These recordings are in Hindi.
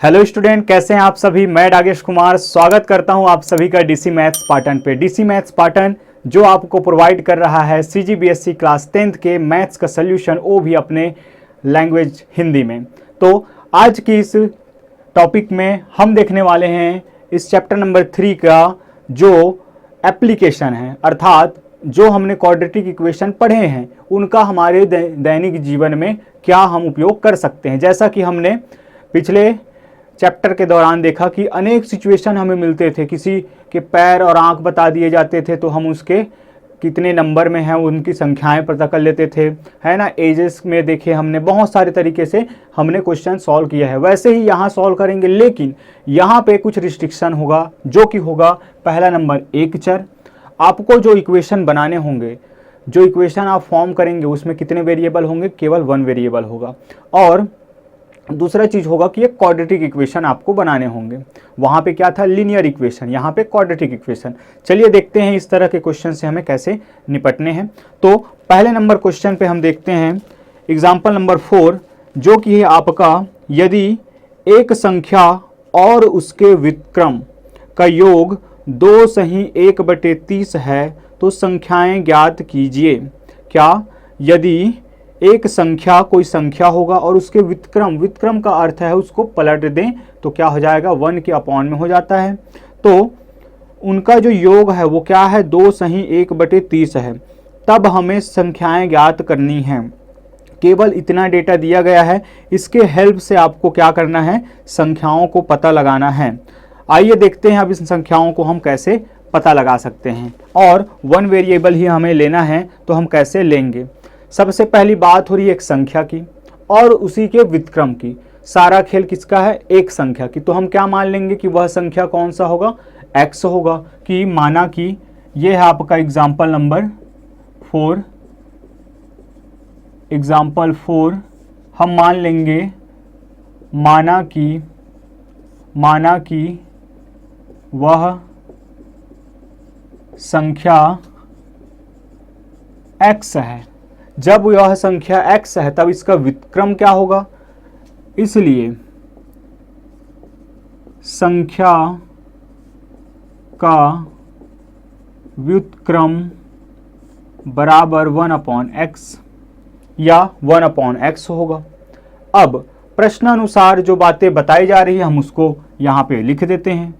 हेलो स्टूडेंट, कैसे हैं आप सभी। मैं रागेश कुमार स्वागत करता हूं आप सभी का डीसी मैथ्स पाटन पे। डीसी मैथ्स पाटन जो आपको प्रोवाइड कर रहा है सीजीबीएसई क्लास 10th के मैथ्स का सल्यूशन, वो भी अपने लैंग्वेज हिंदी में। तो आज की इस टॉपिक में हम देखने वाले हैं इस चैप्टर नंबर 3 का जो एप्लीकेशन है, अर्थात जो हमने क्वाड्रेटिक इक्वेशन पढ़े हैं उनका हमारे दैनिक जीवन में क्या हम उपयोग कर सकते हैं। जैसा कि हमने पिछले चैप्टर के दौरान देखा कि अनेक सिचुएशन हमें मिलते थे, किसी के पैर और आंख बता दिए जाते थे तो हम उसके कितने नंबर में हैं उनकी संख्याएं पता कर लेते थे, है ना। एजेस में देखे हमने, बहुत सारे तरीके से हमने क्वेश्चन सॉल्व किया है। वैसे ही यहाँ सॉल्व करेंगे, लेकिन यहाँ पे कुछ रिस्ट्रिक्शन होगा, जो कि होगा पहला नंबर एक चर। आपको जो इक्वेशन बनाने होंगे, जो इक्वेशन आप फॉर्म करेंगे उसमें कितने वेरिएबल होंगे, केवल 1 वेरिएबल होगा। और दूसरा चीज होगा कि एक क्वाड्रेटिक इक्वेशन आपको बनाने होंगे। वहां पे क्या था, लीनियर इक्वेशन, यहाँ पे क्वाड्रेटिक इक्वेशन। चलिए देखते हैं इस तरह के क्वेश्चन से हमें कैसे निपटने हैं। तो पहले नंबर क्वेश्चन पे हम देखते हैं एग्जाम्पल नंबर 4, जो कि है आपका, यदि एक संख्या और उसके व्युत्क्रम का योग 2 सही 1/30 है तो संख्याएं ज्ञात कीजिए। क्या, यदि एक संख्या, कोई संख्या होगा और उसके व्युत्क्रम, व्युत्क्रम का अर्थ है उसको पलट दें तो क्या हो जाएगा, 1 के अपॉन में हो जाता है। तो उनका जो योग है वो क्या है, 2 सही 1/30 है। तब हमें संख्याएं ज्ञात करनी हैं। केवल इतना डेटा दिया गया है, इसके हेल्प से आपको क्या करना है, संख्याओं को पता लगाना है। आइए देखते हैं अब इस संख्याओं को हम कैसे पता लगा सकते हैं। और 1 वेरिएबल ही हमें लेना है तो हम कैसे लेंगे। सबसे पहली बात हो रही है एक संख्या की और उसी के व्युत्क्रम की। सारा खेल किसका है, एक संख्या की। तो हम क्या मान लेंगे कि वह संख्या कौन सा होगा, x होगा। कि माना कि ये है आपका एग्जाम्पल नंबर 4, एग्जाम्पल 4 हम मान लेंगे, माना कि वह संख्या x है। जब यह संख्या x है तब इसका व्युत्क्रम क्या होगा, इसलिए संख्या का व्युत्क्रम बराबर 1/x या 1/x होगा। अब प्रश्नानुसार जो बातें बताई जा रही है हम उसको यहाँ पे लिख देते हैं।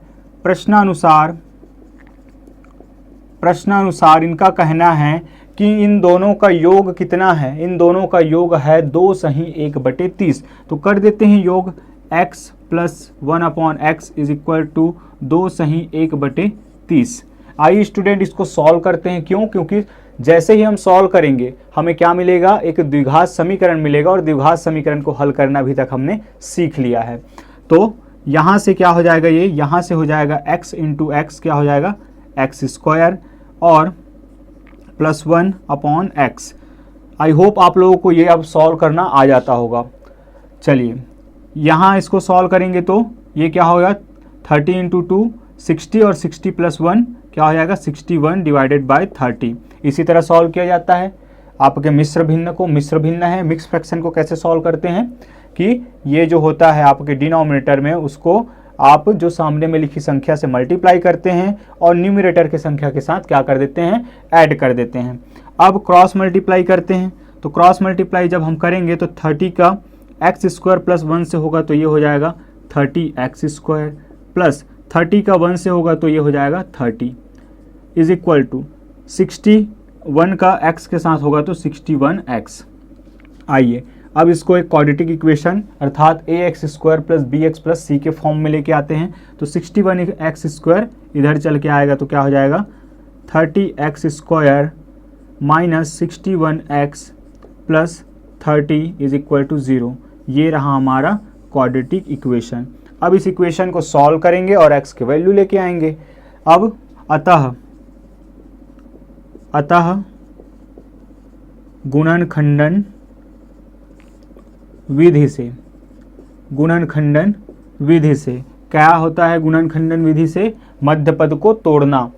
प्रश्नानुसार इनका कहना है कि इन दोनों का योग कितना है, इन दोनों का योग है 2 सही 1/30। तो कर देते हैं योग, x + 1/x = 2 सही 1/30। आइए स्टूडेंट इसको सॉल्व करते हैं। क्यों, क्योंकि जैसे ही हम सॉल्व करेंगे हमें क्या मिलेगा, एक द्विघात समीकरण मिलेगा। और द्विघात समीकरण को हल करना अभी तक हमने सीख लिया है। तो यहाँ से क्या हो जाएगा, ये यहाँ से हो जाएगा x × x क्या हो जाएगा, x² और +1/x। आई होप आप लोगों को ये अब सॉल्व करना आ जाता होगा। चलिए यहाँ इसको सॉल्व करेंगे तो ये क्या होगा, 30 × 2 60 और 60 + 1 क्या हो जाएगा, 61/30। इसी तरह सॉल्व किया जाता है आपके मिश्र भिन्न को। मिश्र भिन्न है, मिक्स फ्रैक्शन को कैसे सॉल्व करते हैं कि ये जो होता है आपके डिनोमिनेटर में, उसको आप जो सामने में लिखी संख्या से मल्टीप्लाई करते हैं और न्यूमरेटर की संख्या के साथ क्या कर देते हैं, ऐड कर देते हैं। अब क्रॉस मल्टीप्लाई करते हैं। तो क्रॉस मल्टीप्लाई जब हम करेंगे तो 30 का x² + 1 से होगा तो ये हो जाएगा 30x² प्लस 30 का 1 से होगा तो ये हो जाएगा 30 = 61 का x के साथ होगा तो 61x। आइए अब इसको एक क्वाड्रेटिक इक्वेशन अर्थात ax² + bx + c के फॉर्म में लेके आते हैं। तो 61x² इधर चल के आएगा तो क्या हो जाएगा, 30x² - 61x + 30 = 0। ये रहा हमारा क्वाड्रेटिक इक्वेशन। अब इस इक्वेशन को सॉल्व करेंगे और x के वैल्यू लेके आएंगे। अब अतः गुणनखंडन विधि से क्या होता है, गुणनखंडन विधि से मध्य पद को तोड़ना।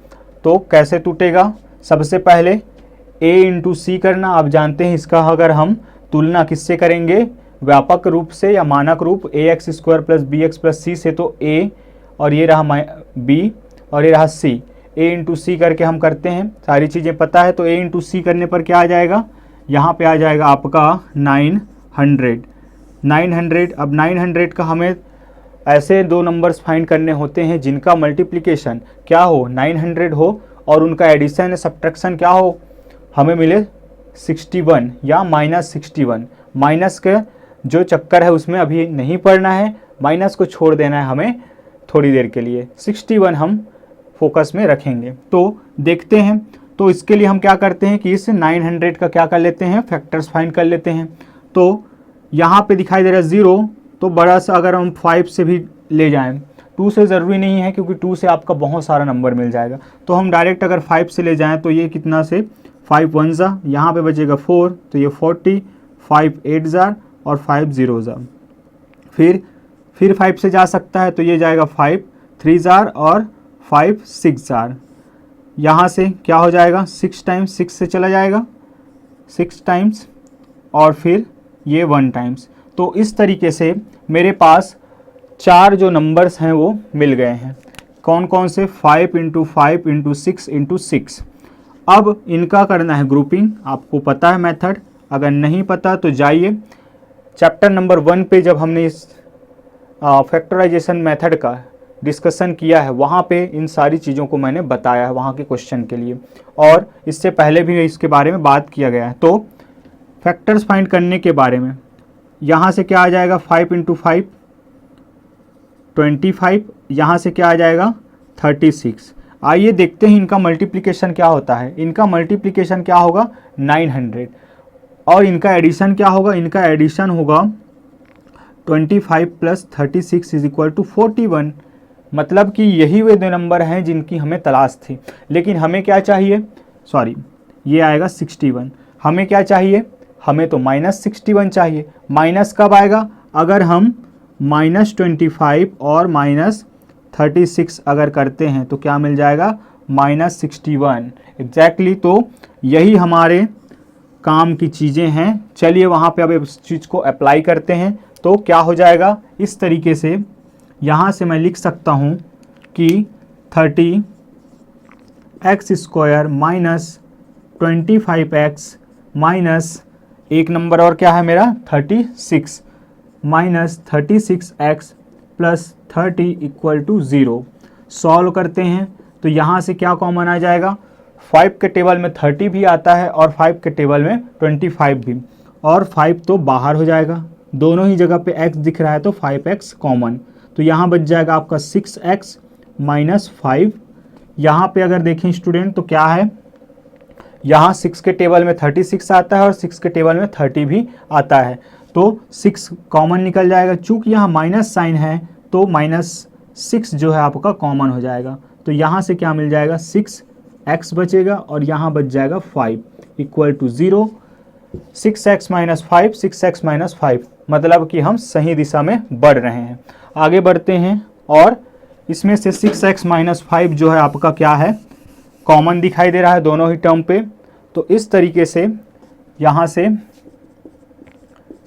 तो कैसे टूटेगा, सबसे पहले a × c करना। आप जानते हैं इसका अगर हम तुलना किससे करेंगे, व्यापक रूप से या मानक रूप ax square plus B X plus C से, तो a और ये रहा b और ये रहा c, a इंटू सी करके हम करते हैं, सारी चीज़ें पता है। तो a इंटू सी करने पर क्या आ जाएगा, यहाँ पे आ जाएगा आपका 900। अब 900 का हमें ऐसे दो नंबर्स फाइंड करने होते हैं जिनका मल्टीप्लिकेशन क्या हो, 900 हो, और उनका एडिशन या सब्ट्रैक्शन क्या हो, हमें मिले 61 या -61। माइनस का जो चक्कर है उसमें अभी नहीं पढ़ना है, माइनस को छोड़ देना है हमें थोड़ी देर के लिए। 61 हम फोकस में रखेंगे। तो देखते हैं, तो इसके लिए हम क्या करते हैं कि इस 900 का क्या कर लेते हैं, फैक्टर्स फाइंड कर लेते हैं। तो यहाँ पे दिखाई दे रहा है 0, तो बड़ा सा अगर हम 5 से भी ले जाएं, 2 से ज़रूरी नहीं है क्योंकि 2 से आपका बहुत सारा नंबर मिल जाएगा। तो हम डायरेक्ट अगर 5 से ले जाएं तो ये कितना से 5 1 ज़ा, यहाँ पे बचेगा 4, तो ये 40, 5 8 ज़ार और 5 0 ज़ार। फिर 5 से जा सकता है तो ये जाएगा 5 3 ज़ार और 5 6 ज़ार। यहाँ से क्या हो जाएगा, 6 टाइम्स 6 से चला जाएगा 6 टाइम्स, और फिर ये 1 टाइम्स। तो इस तरीके से मेरे पास 4 जो नंबर्स हैं वो मिल गए हैं। कौन कौन से, 5 इंटू 5 इंटू 6 इंटू 6। अब इनका करना है ग्रुपिंग, आपको पता है मेथड, अगर नहीं पता तो जाइए चैप्टर नंबर 1 पे जब हमने इस फैक्टराइजेशन मेथड का डिस्कशन किया है, वहाँ पे इन सारी चीज़ों को मैंने बताया है वहाँ के क्वेश्चन के लिए, और इससे पहले भी इसके बारे में बात किया गया है। तो फैक्टर्स फाइंड करने के बारे में यहाँ से क्या आ जाएगा, 5 इंटू 5 25, यहाँ से क्या आ जाएगा 36। आइए देखते हैं इनका मल्टीप्लिकेशन क्या होता है। इनका मल्टीप्लिकेशन क्या होगा 900, और इनका एडिशन क्या होगा, इनका एडिशन होगा 25 प्लस 36 इज इक्वल टू 41। मतलब कि यही वे दो नंबर हैं जिनकी हमें तलाश थी, लेकिन हमें क्या चाहिए, सॉरी ये आएगा 61, हमें क्या चाहिए, हमें तो -61 चाहिए। माइनस कब आएगा, अगर हम -25 और -36 अगर करते हैं तो क्या मिल जाएगा, -61 एग्जैक्टली। तो यही हमारे काम की चीज़ें हैं। चलिए वहाँ पे अब इस चीज़ को अप्लाई करते हैं। तो क्या हो जाएगा, इस तरीके से यहाँ से मैं लिख सकता हूँ कि 30x square minus 25x minus एक नंबर और क्या है मेरा 36 minus 36x plus 30 equal to 0। Solve करते हैं तो यहाँ से क्या कॉमन आ जाएगा, 5 के टेबल में 30 भी आता है और 5 के टेबल में 25 भी, और 5 तो बाहर हो जाएगा, दोनों ही जगह पे x दिख रहा है तो 5x कॉमन। तो यहाँ बच जाएगा आपका 6x माइनस 5। यहाँ पे अगर देखें स्टूडेंट तो क्या है, यहाँ 6 के टेबल में 36 आता है और 6 के टेबल में 30 भी आता है, तो 6 कॉमन निकल जाएगा। चूँकि यहाँ माइनस साइन है तो -6 जो है आपका कॉमन हो जाएगा। तो यहाँ से क्या मिल जाएगा, 6x बचेगा और यहाँ बच जाएगा 5 equal to 0। 6x minus 5, 6x minus 5, मतलब कि हम सही दिशा में बढ़ रहे हैं। आगे बढ़ते हैं और इसमें से 6x माइनस 5 जो है आपका क्या है, कॉमन दिखाई दे रहा है दोनों ही टर्म पे। तो इस तरीके से यहाँ से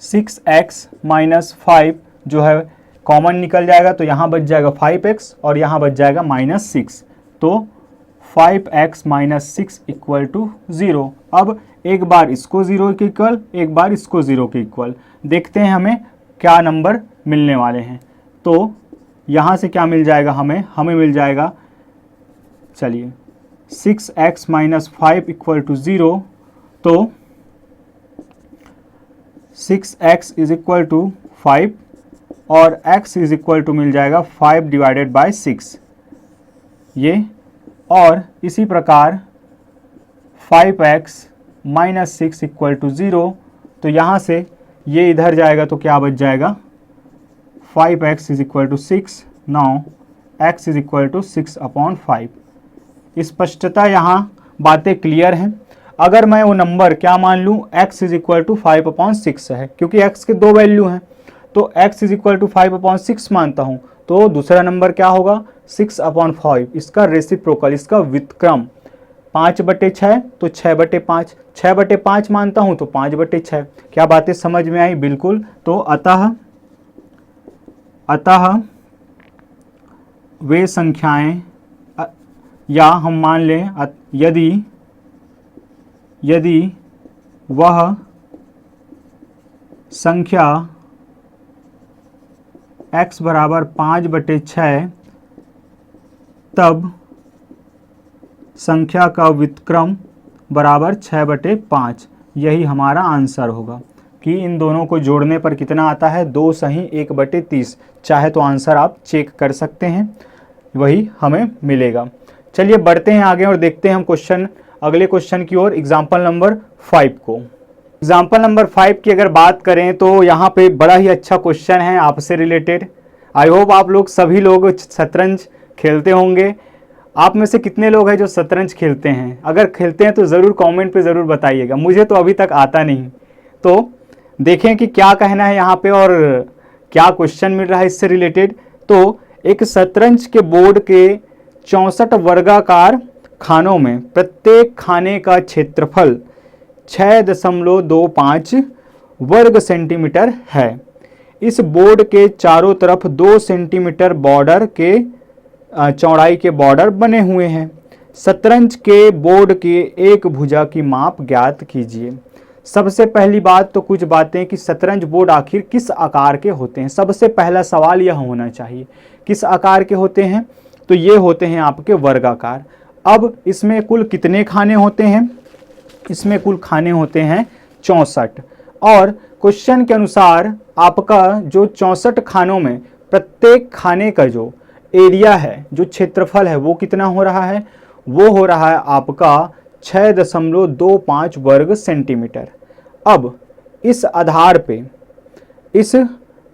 6x माइनस 5 जो है कॉमन निकल जाएगा, तो यहाँ बच जाएगा 5x और यहाँ बच जाएगा -6। तो 5x माइनस 6 इक्वल टू 0। अब एक बार इसको 0 के इक्वल, एक बार इसको 0 के इक्वल, देखते हैं हमें क्या नंबर मिलने वाले हैं। तो यहाँ से क्या मिल जाएगा हमें मिल जाएगा, चलिए 6x माइनस 5 इक्वल टू 0। तो 6x इज इक्वल टू 5 और x इज इक्वल टू मिल जाएगा 5 डिवाइडेड बाय 6 ये, और इसी प्रकार 5x माइनस 6 इक्वल टू 0। तो यहाँ से ये इधर जाएगा तो क्या बच जाएगा, 5x is equal to 6। Now x is equal to 6/5। स्पष्टता यहाँ बातें क्लियर हैं। अगर मैं वो नंबर क्या मान लूँ, x इज इक्वल टू 5/6 है, क्योंकि x के दो वैल्यू हैं, तो x इज इक्वल टू 5/6 मानता हूँ, तो दूसरा नंबर क्या होगा 6/5, इसका रेसिप्रोकल, इसका व्युत्क्रम 5/6 तो 6/5, 6/5 मानता हूं तो 5/6। क्या बातें समझ में आई? बिल्कुल। तो अतः वे संख्याएं, या हम मान लें यदि वह संख्या x बराबर 5/6 तब संख्या का व्युत्क्रम बराबर 6/5। यही हमारा आंसर होगा कि इन दोनों को जोड़ने पर कितना आता है, 2 सही 1/30। चाहे तो आंसर आप चेक कर सकते हैं, वही हमें मिलेगा। चलिए बढ़ते हैं आगे और देखते हैं हम अगले क्वेश्चन की ओर, एग्जाम्पल नंबर 5 को। एग्जाम्पल नंबर 5 की अगर बात करें तो यहाँ पे बड़ा ही अच्छा क्वेश्चन है आपसे रिलेटेड। आई होप आप लोग सभी लोग शतरंज खेलते होंगे। आप में से कितने लोग हैं जो शतरंज खेलते हैं? अगर खेलते हैं तो ज़रूर कमेंट पे ज़रूर बताइएगा। मुझे तो अभी तक आता नहीं। तो देखें कि क्या कहना है यहाँ पे और क्या क्वेश्चन मिल रहा है इससे रिलेटेड। तो एक शतरंज के बोर्ड के 64 वर्गाकार खानों में प्रत्येक खाने का क्षेत्रफल 6.25 वर्ग सेंटीमीटर है। इस बोर्ड के चारों तरफ 2 सेंटीमीटर बॉर्डर के चौड़ाई के बॉर्डर बने हुए हैं। शतरंज के बोर्ड के एक भुजा की माप ज्ञात कीजिए। सबसे पहली बात तो कुछ बातें कि शतरंज बोर्ड आखिर किस आकार के होते हैं। सबसे पहला सवाल यह होना चाहिए, किस आकार के होते हैं? तो ये होते हैं आपके वर्गाकार। अब इसमें कुल कितने खाने होते हैं? इसमें कुल खाने होते हैं 64। और क्वेश्चन के अनुसार आपका जो 64 खानों में प्रत्येक खाने का जो एरिया है, जो क्षेत्रफल है, वो कितना हो रहा है? वो हो रहा है आपका 6.25 वर्ग सेंटीमीटर। अब इस आधार पे इस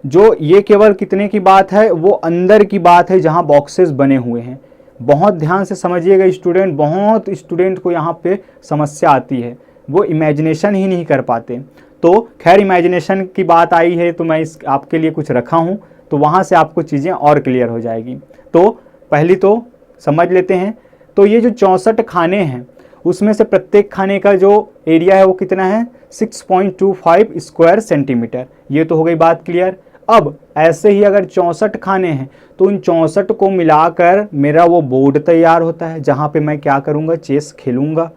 जो ये केवल कितने की बात है, वो अंदर की बात है जहां बॉक्सेस बने हुए हैं। बहुत ध्यान से समझिएगा स्टूडेंट, बहुत स्टूडेंट को यहाँ पे समस्या आती है, वो इमेजिनेशन ही नहीं कर पाते। तो खैर इमेजिनेशन की बात आई है तो मैं आपके लिए कुछ रखा हूँ, तो वहाँ से आपको चीज़ें और क्लियर हो जाएगी। तो पहली तो समझ लेते हैं। तो ये जो 64 खाने हैं उसमें से प्रत्येक खाने का जो एरिया है वो कितना है? 6.25 स्क्वायर सेंटीमीटर। ये तो हो गई बात क्लियर। अब ऐसे ही अगर 64 खाने हैं तो उन 64 को मिलाकर मेरा वो बोर्ड तैयार होता है जहाँ पे मैं क्या करूँगा? चेस खेलूँगा।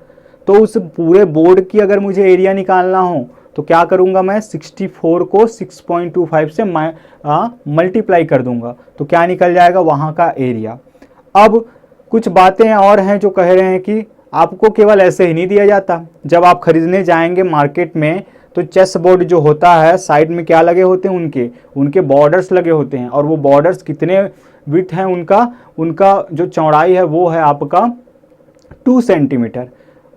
तो उस पूरे बोर्ड की अगर मुझे एरिया निकालना हो तो क्या करूँगा? मैं 64 को 6.25 से मल्टीप्लाई कर दूंगा तो क्या निकल जाएगा? वहाँ का एरिया। अब कुछ बातें और हैं जो कह रहे हैं कि आपको केवल ऐसे ही नहीं दिया जाता। जब आप खरीदने जाएंगे मार्केट में तो चेस बोर्ड जो होता है साइड में क्या लगे होते हैं? उनके बॉर्डर्स लगे होते हैं। और वो बॉर्डर्स कितने विड्थ हैं उनका जो चौड़ाई है वो है आपका 2 सेंटीमीटर।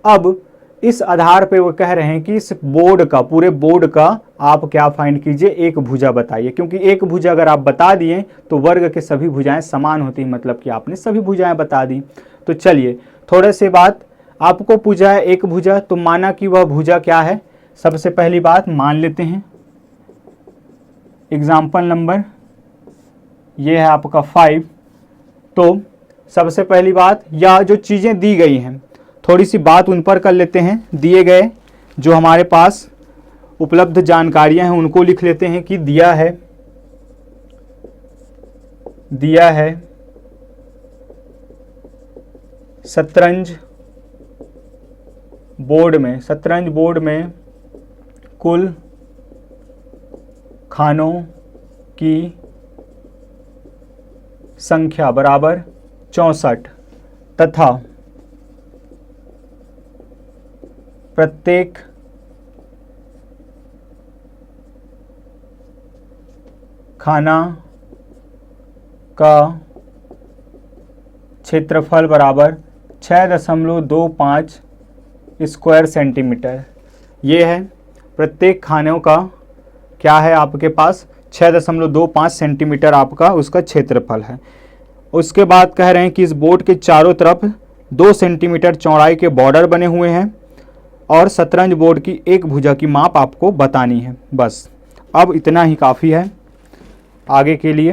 अब इस आधार पे वो कह रहे हैं कि इस बोर्ड का, पूरे बोर्ड का आप क्या फाइंड कीजिए? एक भुजा बताइए। क्योंकि एक भुजा अगर आप बता दिए तो वर्ग के सभी भुजाएं समान होती हैं, मतलब कि आपने सभी भुजाएं बता दी। तो चलिए थोड़े से बात, आपको पूछा है एक भुजा, तो माना कि वह भुजा क्या है? सबसे पहली बात मान लेते हैं एग्जाम्पल नंबर ये है आपका 5। तो सबसे पहली बात, या जो चीज़ें दी गई हैं थोड़ी सी बात उन पर कर लेते हैं। दिए गए जो हमारे पास उपलब्ध जानकारियां हैं उनको लिख लेते हैं कि दिया है शतरंज बोर्ड में कुल खानों की संख्या बराबर 64 तथा प्रत्येक खाना का क्षेत्रफल बराबर 6.25 स्क्वायर सेंटीमीटर। ये है प्रत्येक खानों का क्या है आपके पास? 6.25 सेंटीमीटर आपका उसका क्षेत्रफल है। उसके बाद कह रहे हैं कि इस बोर्ड के चारों तरफ 2 सेंटीमीटर चौड़ाई के बॉर्डर बने हुए हैं और शतरंज बोर्ड की एक भुजा की माप आपको बतानी है। बस अब इतना ही काफ़ी है आगे के लिए।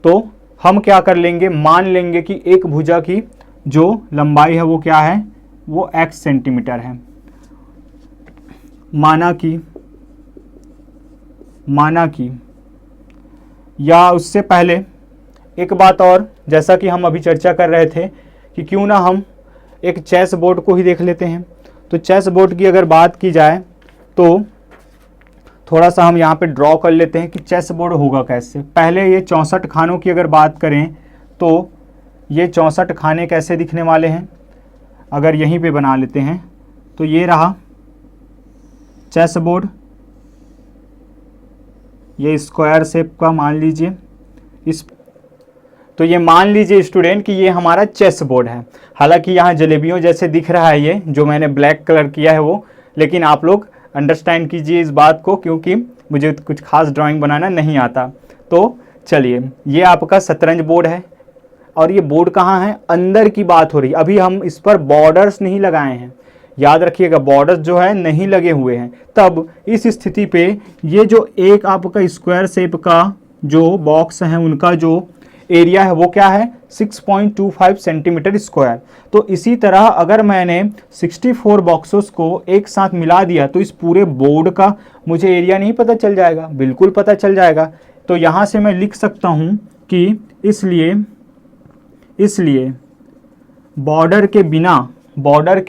तो हम क्या कर लेंगे? मान लेंगे कि एक भुजा की जो लंबाई है वो क्या है? वो x सेंटीमीटर है। माना कि या उससे पहले एक बात और, जैसा कि हम अभी चर्चा कर रहे थे कि क्यों ना हम एक चेस बोर्ड को ही देख लेते हैं। तो चेस बोर्ड की अगर बात की जाए तो थोड़ा सा हम यहाँ पे ड्रॉ कर लेते हैं कि चेस बोर्ड होगा कैसे। पहले ये 64 खानों की अगर बात करें तो ये 64 खाने कैसे दिखने वाले हैं, अगर यहीं पे बना लेते हैं तो ये रहा चेस बोर्ड, ये स्क्वायर शेप का मान लीजिए तो ये मान लीजिए स्टूडेंट कि ये हमारा चेस बोर्ड है। हालांकि यहाँ जलेबियों जैसे दिख रहा है ये जो मैंने ब्लैक कलर किया है वो, लेकिन आप लोग अंडरस्टैंड कीजिए इस बात को, क्योंकि मुझे कुछ खास ड्राइंग बनाना नहीं आता। तो चलिए, ये आपका शतरंज बोर्ड है और ये बोर्ड कहाँ है, अंदर की बात हो रही है। अभी हम इस पर बॉर्डर्स नहीं लगाए हैं, याद रखिएगा बॉर्डर्स जो है नहीं लगे हुए हैं। तब इस स्थिति पे ये जो एक आपका स्क्वायर शेप का जो बॉक्स है उनका जो एरिया है वो क्या है 6.25 सेंटीमीटर स्क्वायर। तो इसी तरह अगर मैंने 64 बॉक्सेस को एक साथ मिला दिया तो इस पूरे बोर्ड का मुझे एरिया नहीं पता चल जाएगा, बिल्कुल पता चल जाएगा। तो यहाँ से मैं लिख सकता हूँ कि इसलिए बॉर्डर के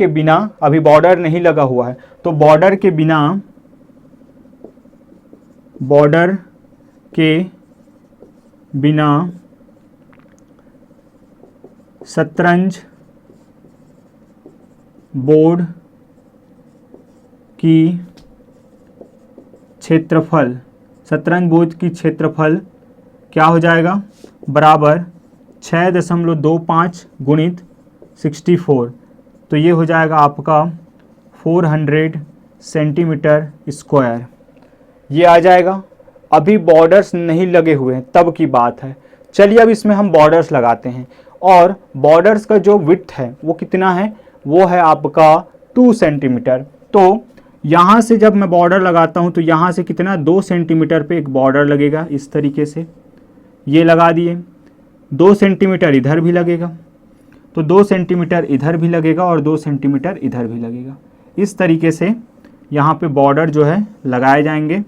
बिना अभी बॉर्डर नहीं लगा हुआ है, तो बॉर्डर के बिना शतरंज बोर्ड की क्षेत्रफल क्या हो जाएगा, बराबर 6.25 गुणित 64, तो ये हो जाएगा आपका 400 सेंटीमीटर स्क्वायर, ये आ जाएगा। अभी बॉर्डर्स नहीं लगे हुए हैं तब की बात है। चलिए अब इसमें हम बॉर्डर्स लगाते हैं, और बॉर्डर्स का जो विड्थ है वो कितना है, वो है आपका 2 सेंटीमीटर। तो यहाँ से जब मैं बॉर्डर लगाता हूँ तो यहाँ से कितना 2 सेंटीमीटर पे एक बॉर्डर लगेगा, इस तरीके से ये लगा दिए। 2 सेंटीमीटर इधर भी लगेगा, तो 2 सेंटीमीटर इधर भी लगेगा और 2 सेंटीमीटर इधर भी लगेगा। इस तरीके से यहाँ पे बॉर्डर जो है लगाए जाएंगे।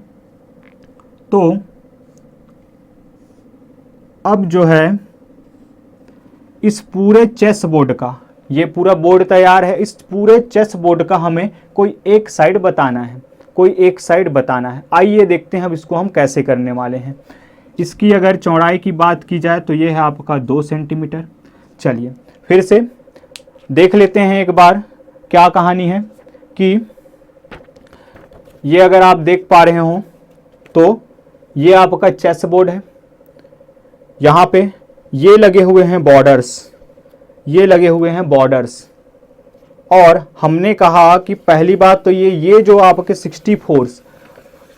तो अब जो है इस पूरे चेस बोर्ड का, ये पूरा बोर्ड तैयार है, इस पूरे चेस बोर्ड का हमें कोई एक साइड बताना है। आइए देखते हैं अब इसको हम कैसे करने वाले हैं। इसकी अगर चौड़ाई की बात की जाए तो ये है आपका 2 सेंटीमीटर। चलिए फिर से देख लेते हैं एक बार क्या कहानी है कि ये अगर आप देख पा रहे हो तो ये आपका चेस बोर्ड है, यहाँ पे ये लगे हुए हैं बॉर्डर्स, और हमने कहा कि पहली बात तो ये जो आपके 64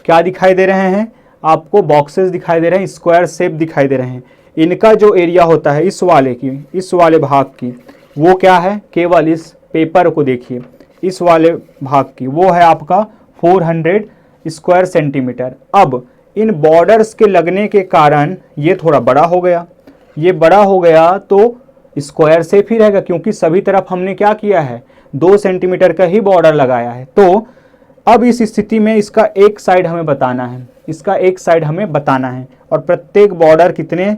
क्या दिखाई दे रहे हैं, आपको बॉक्सेस दिखाई दे रहे हैं, स्क्वायर शेप दिखाई दे रहे हैं। इनका जो एरिया होता है इस वाले भाग की वो क्या है, केवल इस पेपर को देखिए, इस वाले भाग की वो है आपका 400 स्क्वायर सेंटीमीटर। अब इन बॉर्डर्स के लगने के कारण ये थोड़ा बड़ा हो गया, ये बड़ा हो गया तो स्क्वायर शेप ही रहेगा, क्योंकि सभी तरफ हमने क्या किया है 2 सेंटीमीटर का ही बॉर्डर लगाया है। तो अब इस स्थिति में इसका एक साइड हमें बताना है, और प्रत्येक बॉर्डर कितने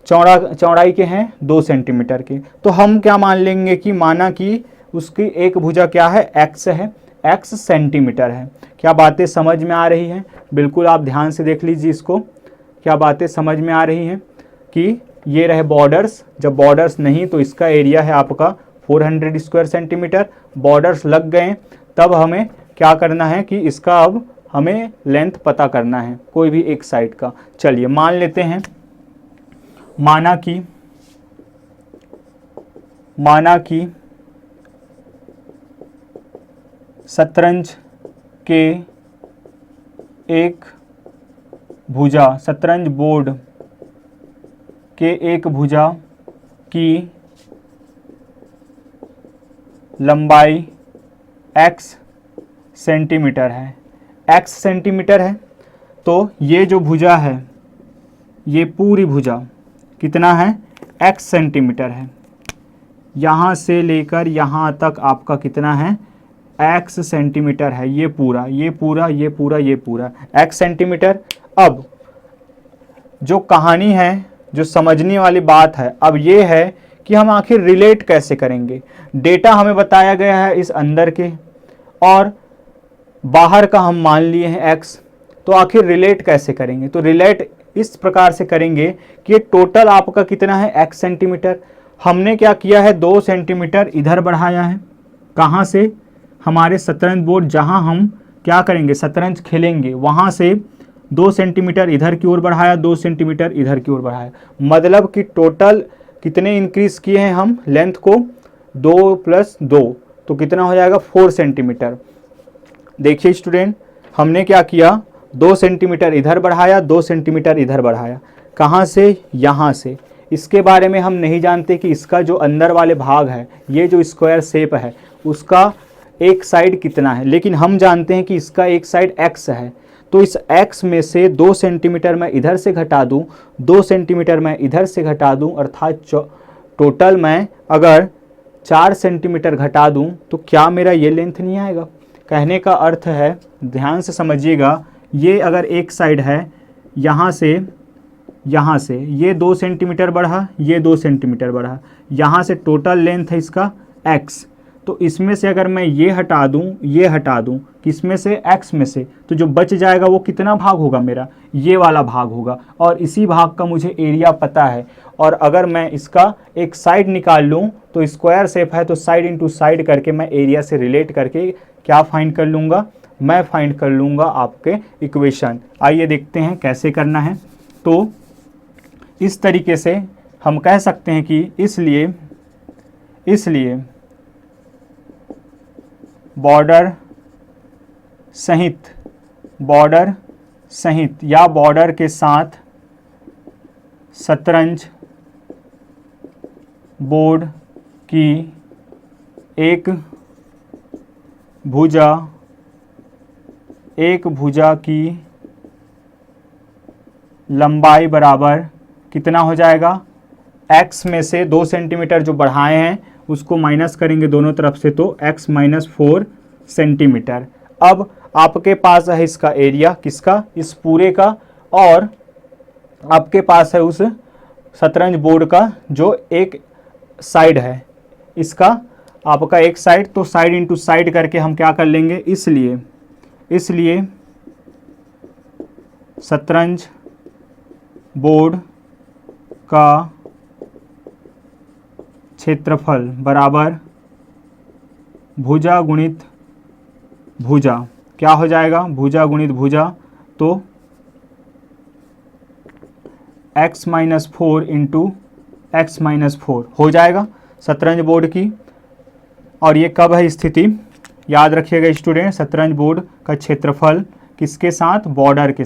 चौड़ाई के हैं 2 सेंटीमीटर के। तो हम क्या मान लेंगे कि माना कि उसकी एक भुजा क्या है x है, x सेंटीमीटर है। क्या बातें समझ में आ रही हैं, बिल्कुल आप ध्यान से देख लीजिए इसको, क्या बातें समझ में आ रही हैं कि ये रहे बॉर्डर्स, जब बॉर्डर्स नहीं तो इसका एरिया है आपका 400 स्क्वायर सेंटीमीटर। बॉर्डर्स लग गए तब हमें क्या करना है कि इसका अब हमें लेंथ पता करना है कोई भी एक साइड का। चलिए मान लेते हैं, माना कि शतरंज बोर्ड के एक भुजा की लंबाई x सेंटीमीटर है, तो ये जो भुजा है ये पूरी भुजा कितना है x सेंटीमीटर है। यहाँ से लेकर यहाँ तक आपका कितना है, x सेंटीमीटर है। ये पूरा ये पूरा ये पूरा ये पूरा x सेंटीमीटर। अब जो कहानी है, जो समझने वाली बात है, अब ये है कि हम आखिर रिलेट कैसे करेंगे। डेटा हमें बताया गया है इस अंदर के, और बाहर का हम मान लिए हैं x, तो आखिर रिलेट कैसे करेंगे। तो रिलेट इस प्रकार से करेंगे कि ये टोटल आपका कितना है, x सेंटीमीटर। हमने क्या किया है, 2 सेंटीमीटर इधर बढ़ाया है। कहाँ से, हमारे शतरंज बोर्ड जहाँ हम क्या करेंगे, शतरंज खेलेंगे, वहाँ से 2 सेंटीमीटर इधर की ओर बढ़ाया, 2 सेंटीमीटर इधर की ओर बढ़ाया। मतलब कि टोटल कितने इंक्रीज किए हैं हम लेंथ को, 2 + 2, तो कितना हो जाएगा, 4 सेंटीमीटर। देखिए स्टूडेंट, हमने क्या किया, 2 सेंटीमीटर इधर बढ़ाया, 2 सेंटीमीटर इधर बढ़ाया। कहाँ से, यहाँ से। इसके बारे में हम नहीं जानते कि इसका जो अंदर वाले भाग है, ये जो स्क्वायर शेप है, उसका एक साइड कितना है, लेकिन हम जानते हैं कि इसका एक साइड x है। तो इस x में से 2 सेंटीमीटर मैं इधर से घटा दूं, 2 सेंटीमीटर मैं इधर से घटा दूं, अर्थात टोटल मैं अगर 4 सेंटीमीटर घटा दूं तो क्या मेरा ये लेंथ नहीं आएगा। कहने का अर्थ है, ध्यान से समझिएगा, ये अगर एक साइड है, यहाँ से ये 2 सेंटीमीटर बढ़ा, ये 2 सेंटीमीटर बढ़ा, यहाँ से टोटल लेंथ है इसका x। तो इसमें से अगर मैं ये हटा दूं, ये हटा दूं, किसमें से, x में से, तो जो बच जाएगा वो कितना भाग होगा मेरा, ये वाला भाग होगा। और इसी भाग का मुझे एरिया पता है। और अगर मैं इसका एक साइड निकाल लूं, तो स्क्वायर शेप है, तो साइड इंटू साइड करके मैं एरिया से रिलेट करके क्या फाइंड कर लूँगा, मैं फाइंड कर लूँगा आपके इक्वेशन। आइए देखते हैं कैसे करना है। तो इस तरीके से हम कह सकते हैं कि इसलिए बॉर्डर सहित या बॉर्डर के साथ शतरंज बोर्ड की एक भुजा की लंबाई बराबर कितना हो जाएगा, x में से 2 सेंटीमीटर जो बढ़ाए हैं उसको माइनस करेंगे दोनों तरफ से, तो x - 4 सेंटीमीटर। अब आपके पास है इसका एरिया, किसका, इस पूरे का, और आपके पास है उस शतरंज बोर्ड का जो एक साइड है, इसका आपका एक साइड। तो साइड इंटू साइड करके हम क्या कर लेंगे, इसलिए शतरंज बोर्ड का क्षेत्रफल बराबर भुजा गुणित भुजा। क्या हो जाएगा, भुजा गुणित भुजा, तो x - 4 इंटू x - 4 हो जाएगा शतरंज बोर्ड की। और ये कब है स्थिति, याद रखिएगा स्टूडेंट, शतरंज बोर्ड का क्षेत्रफल किसके साथ, बॉर्डर के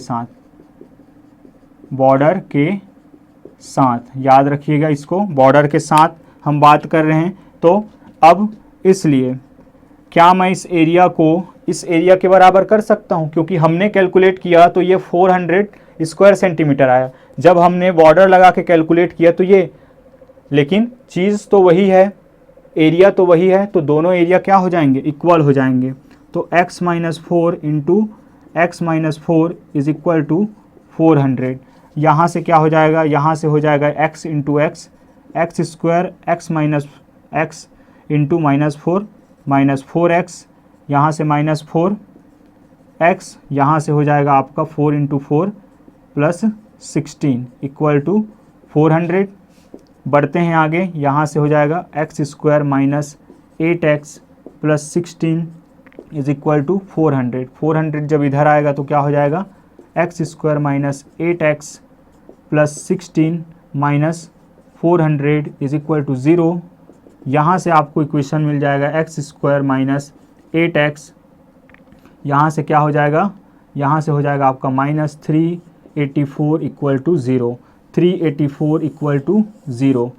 साथ, याद रखिएगा इसको, बॉर्डर के साथ हम बात कर रहे हैं। तो अब इसलिए क्या मैं इस एरिया को इस एरिया के बराबर कर सकता हूं, क्योंकि हमने कैलकुलेट किया तो ये 400 स्क्वायर सेंटीमीटर आया। जब हमने बॉर्डर लगा के कैलकुलेट किया तो ये, लेकिन चीज़ तो वही है, एरिया तो वही है, तो दोनों एरिया क्या हो जाएंगे, इक्वल हो जाएंगे। तो x - 4 into x - 4 is equal to 400। यहाँ से क्या हो जाएगा, यहाँ से हो जाएगा x into x, x square x - x into -4 -4x, यहाँ से -4x, यहाँ से हो जाएगा आपका 4 इंटू 4 + 16 इक्वल टू 400। बढ़ते हैं आगे, यहाँ से हो जाएगा x square -8x + 16 is equal to 400। 400 जब इधर आएगा तो क्या हो जाएगा, x square -8x + 16 -400 is equal to 0। यहाँ से आपको इक्वेशन मिल जाएगा x स्क्वायर -8x, यहाँ से क्या हो जाएगा, यहाँ से हो जाएगा आपका -384 इक्वल टू 0, 384 इक्वल टू 0।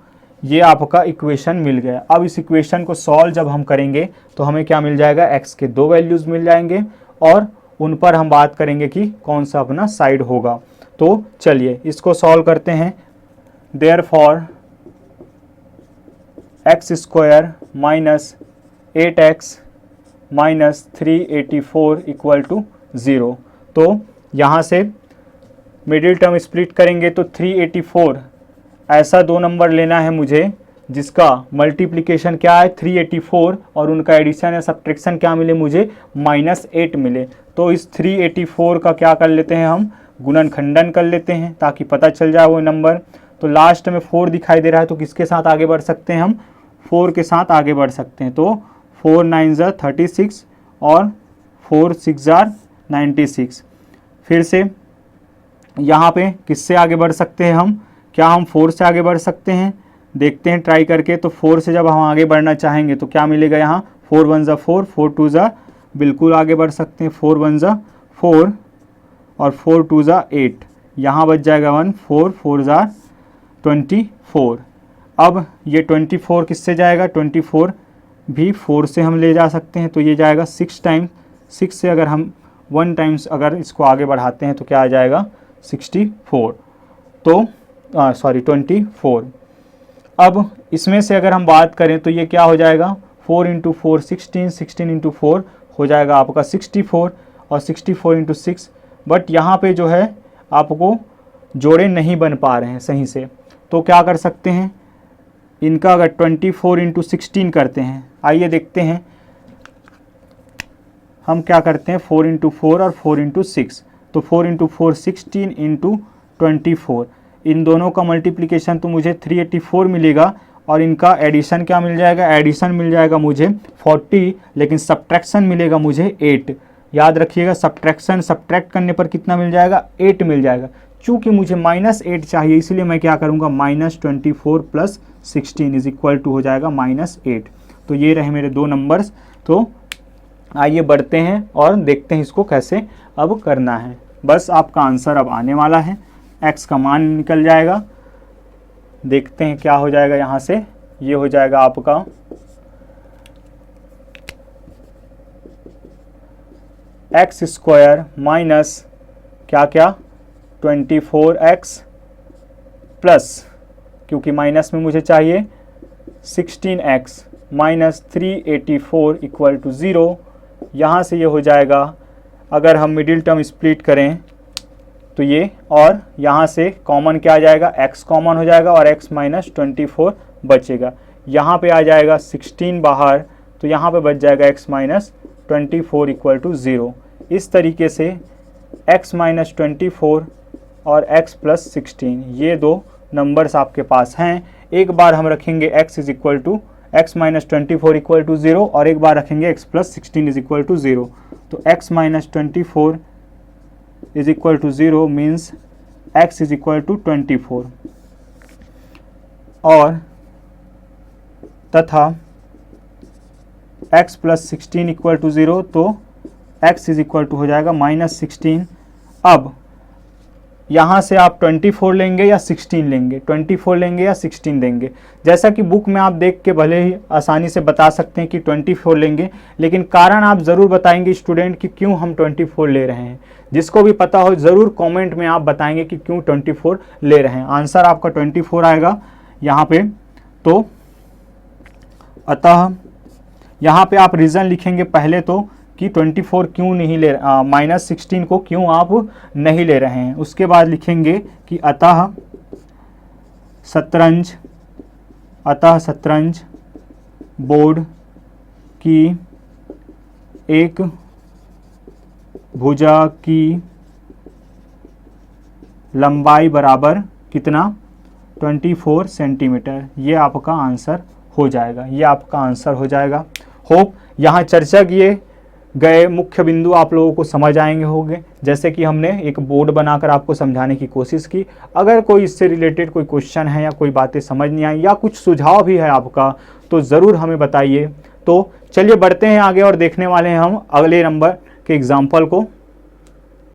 ये आपका इक्वेशन मिल गया। अब इस इक्वेशन को सॉल्व जब हम करेंगे तो हमें क्या मिल जाएगा, x के 2 वैल्यूज़ मिल जाएंगे और उन पर हम बात करेंगे कि कौन सा अपना साइड होगा। तो चलिए इसको सॉल्व करते हैं। Therefore X square minus 8x minus 384 equal to 0। तो यहाँ से मिडिल टर्म स्प्लिट करेंगे तो 384 ऐसा दो नंबर लेना है मुझे जिसका मल्टीप्लिकेशन क्या है 384 और उनका एडिशन या सब्ट्रैक्शन क्या मिले मुझे -8 मिले। तो इस 384 का क्या कर लेते हैं हम गुणनखंडन कर लेते हैं ताकि पता चल जाए वो नंबर। तो लास्ट में 4 दिखाई दे रहा है तो किसके साथ आगे बढ़ सकते हैं हम 4 के साथ आगे बढ़ सकते हैं। तो 4 9 ज़ा 36 और 4 6 ज़ा 96। फिर से यहाँ पे किससे आगे बढ़ सकते हैं हम, क्या हम 4 से आगे बढ़ सकते हैं, देखते हैं ट्राई करके। तो 4 से जब हम आगे बढ़ना चाहेंगे तो क्या मिलेगा यहाँ 4 1 ज़ा 4 4 2 ज़ा बिल्कुल आगे बढ़ सकते हैं 4 1 ज़ा 4 और 4 2 ज़ा 8, यहाँ बच जाएगा 1 4 4 ज़ा 24। अब ये 24 किससे जाएगा 24 भी 4 से हम ले जा सकते हैं तो ये जाएगा 6 टाइम्स 6 से अगर हम 1 टाइम्स अगर इसको आगे बढ़ाते हैं तो क्या आ जाएगा 64। तो सॉरी 24। अब इसमें से अगर हम बात करें तो ये क्या हो जाएगा 4 × 4 16 16 × 4 हो जाएगा आपका 64 और 64 × 6। बट यहाँ पे जो है आपको जोड़े नहीं बन पा रहे हैं सही से, तो क्या कर सकते हैं इनका अगर 24 × 16 करते हैं। आइए देखते हैं हम क्या करते हैं 4 × 4 और 4 × 6। तो 4 × 4 16 × 24 इन दोनों का मल्टीप्लिकेशन तो मुझे 384 मिलेगा और इनका एडिशन क्या मिल जाएगा, एडिशन मिल जाएगा मुझे 40 लेकिन सब्ट्रैक्शन मिलेगा मुझे 8। याद रखिएगा सब्ट्रैक्शन सब्ट्रैक्ट करने पर कितना मिल जाएगा 8 मिल जाएगा। चूँकि मुझे -8 चाहिए इसलिए मैं क्या करूँगा -24 + 16 इज इक्वल टू हो जाएगा -8। तो ये रहे मेरे दो नंबर्स। तो आइए बढ़ते हैं और देखते हैं इसको कैसे अब करना है। बस आपका आंसर अब आने वाला है, x का मान निकल जाएगा। देखते हैं क्या हो जाएगा यहाँ से, ये हो जाएगा आपका एक्स स्क्वायर माइनस क्या क्या 24x प्लस क्योंकि माइनस में मुझे चाहिए 16x माइनस 384 इक्वल टू 0। यहाँ से ये हो जाएगा अगर हम मिडिल टर्म स्प्लिट करें तो ये, और यहाँ से कॉमन क्या आ जाएगा x कॉमन हो जाएगा और x माइनस 24 बचेगा। यहाँ पे आ जाएगा 16 बाहर तो यहाँ पे बच जाएगा x माइनस 24 इक्वल टू 0। इस तरीके से x माइनस 24 और x प्लस 16 ये दो नंबर्स आपके पास हैं। एक बार हम रखेंगे x is equal to x minus 24 equal to 0 और एक बार रखेंगे x plus 16 is equal to 0। तो x minus 24 is equal to 0 means x is equal to 24 और तथा x प्लस 16 इक्वल टू 0 तो x इज इक्वल टू हो जाएगा -16। अब यहाँ से आप 24 लेंगे या 16 लेंगे, 24 लेंगे या 16 लेंगे। जैसा कि बुक में आप देख के भले ही आसानी से बता सकते हैं कि 24 लेंगे, लेकिन कारण आप ज़रूर बताएंगे स्टूडेंट कि क्यों हम 24 ले रहे हैं। जिसको भी पता हो ज़रूर कमेंट में आप बताएंगे कि क्यों 24 ले रहे हैं। आंसर आपका 24 आएगा यहाँ पे। तो अतः यहाँ पे आप रीज़न लिखेंगे पहले तो कि 24 क्यों नहीं ले -16 को क्यों आप नहीं ले रहे हैं। उसके बाद लिखेंगे कि अतः शतरंज बोर्ड की एक भुजा की लंबाई बराबर कितना 24 सेंटीमीटर। ये आपका आंसर हो जाएगा, ये आपका आंसर हो जाएगा। होप यहाँ चर्चा किए गए मुख्य बिंदु आप लोगों को समझ आएंगे होंगे। जैसे कि हमने एक बोर्ड बनाकर आपको समझाने की कोशिश की। अगर कोई इससे रिलेटेड कोई क्वेश्चन है या कोई बातें समझ नहीं आई या कुछ सुझाव भी है आपका तो ज़रूर हमें बताइए। तो चलिए बढ़ते हैं आगे और देखने वाले हैं हम अगले नंबर के एग्जाम्पल को।